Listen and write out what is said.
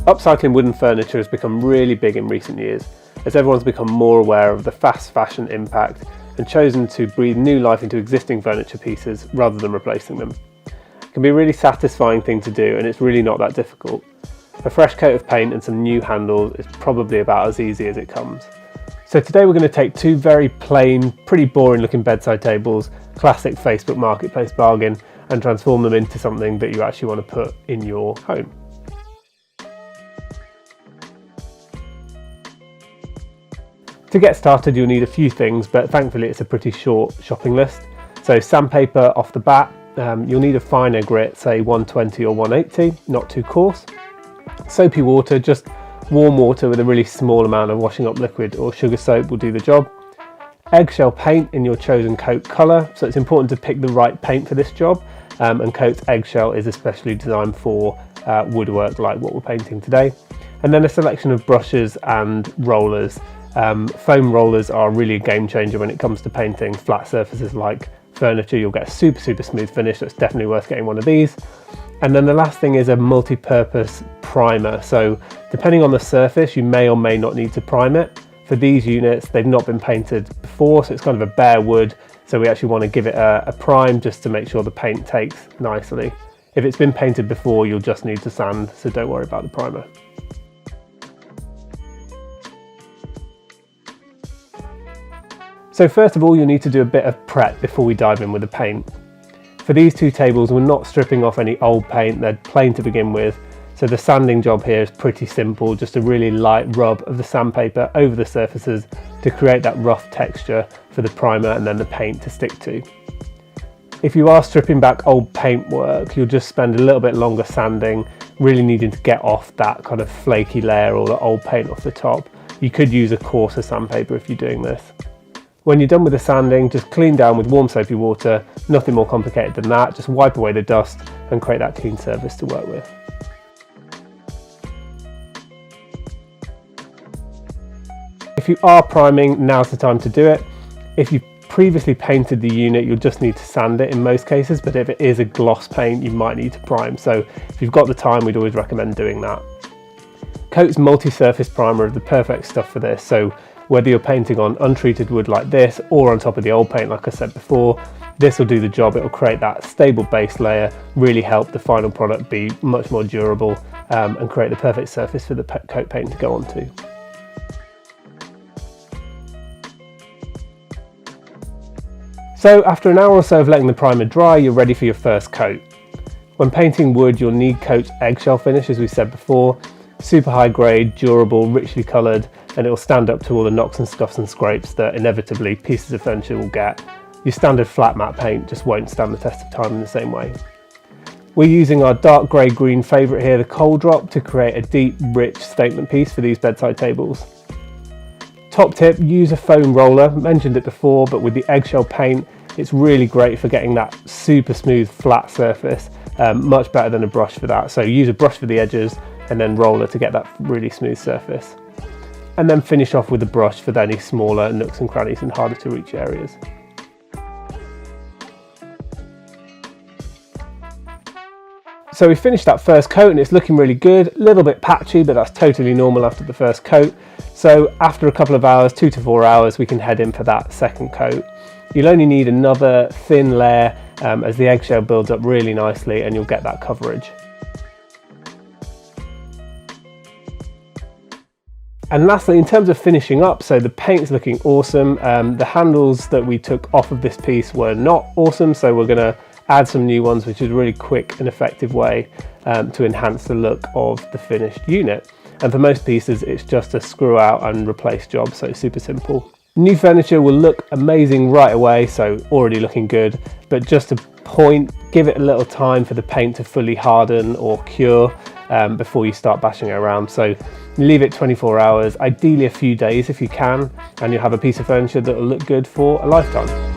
Upcycling wooden furniture has become really big in recent years, as everyone's become more aware of the fast fashion impact and chosen to breathe new life into existing furniture pieces rather than replacing them. It can be a really satisfying thing to do, and it's really not that difficult. A fresh coat of paint and some new handles is probably about as easy as it comes. So today we're going to take two very plain, pretty boring looking bedside tables, classic Facebook Marketplace bargain, and transform them into something that you actually want to put in your home. To get started, you'll need a few things, but thankfully it's a pretty short shopping list. So sandpaper off the bat, you'll need a finer grit, say 120 or 180, not too coarse. Soapy water, just warm water with a really small amount of washing up liquid or sugar soap will do the job. Eggshell paint in your chosen coat colour, so it's important to pick the right paint for this job, and Coat's eggshell is especially designed for woodwork like what we're painting today. And then a selection of brushes and rollers. Foam rollers are really a game changer when it comes to painting flat surfaces like furniture. You'll get a super smooth finish, so it's definitely worth getting one of these. And then the last thing is a multi-purpose primer. So depending on the surface, you may or may not need to prime it. For these units, they've not been painted before, so it's kind of a bare wood. So we actually want to give it a prime just to make sure the paint takes nicely. If it's been painted before, you'll just need to sand, so don't worry about the primer. So first of all, you'll need to do a bit of prep before we dive in with the paint. For these two tables, we're not stripping off any old paint, they're plain to begin with. So the sanding job here is pretty simple, just a really light rub of the sandpaper over the surfaces to create that rough texture for the primer and then the paint to stick to. If you are stripping back old paint work, you'll just spend a little bit longer sanding, really needing to get off that kind of flaky layer or the old paint off the top. You could use a coarser sandpaper if you're doing this. When you're done with the sanding, just clean down with warm soapy water, nothing more complicated than that. Just wipe away the dust and create that clean surface to work with. If you are priming, now's the time to do it. If you've previously painted the unit, you'll just need to sand it in most cases, but if it is a gloss paint, you might need to prime. So if you've got the time, we'd always recommend doing that. Coat's multi-surface primer is the perfect stuff for this. So whether you're painting on untreated wood like this or on top of the old paint like I said before, this will do the job. It will create that stable base layer, really help the final product be much more durable and create the perfect surface for the coat paint to go onto. So after an hour or so of letting the primer dry, you're ready for your first coat. When painting wood, you'll need Coat's eggshell finish, as we said before. Super high grade, durable, richly coloured, and it will stand up to all the knocks and scuffs and scrapes that inevitably pieces of furniture will get. Your standard flat matte paint just won't stand the test of time in the same way. We're using our dark grey green favourite here, the Coal Drop, to create a deep, rich statement piece for these bedside tables. Top tip, use a foam roller. Mentioned it before, but with the eggshell paint, it's really great for getting that super smooth flat surface, much better than a brush for that. So use a brush for the edges and then roller to get that really smooth surface. And then finish off with a brush for any smaller nooks and crannies and harder to reach areas. So we finished that first coat and it's looking really good. A little bit patchy, but that's totally normal after the first coat. So after a couple of hours, 2 to 4 hours, we can head in for that second coat. You'll only need another thin layer as the eggshell builds up really nicely and you'll get that coverage. And lastly, in terms of finishing up, so the paint's looking awesome. The handles that we took off of this piece were not awesome, so we're going to add some new ones, which is a really quick and effective way to enhance the look of the finished unit. And for most pieces, it's just a screw out and replace job, so super simple. New furniture will look amazing right away, so already looking good, but just a point, give it a little time for the paint to fully harden or cure before you start bashing it around. So leave it 24 hours, ideally a few days if you can, and you'll have a piece of furniture that will look good for a lifetime.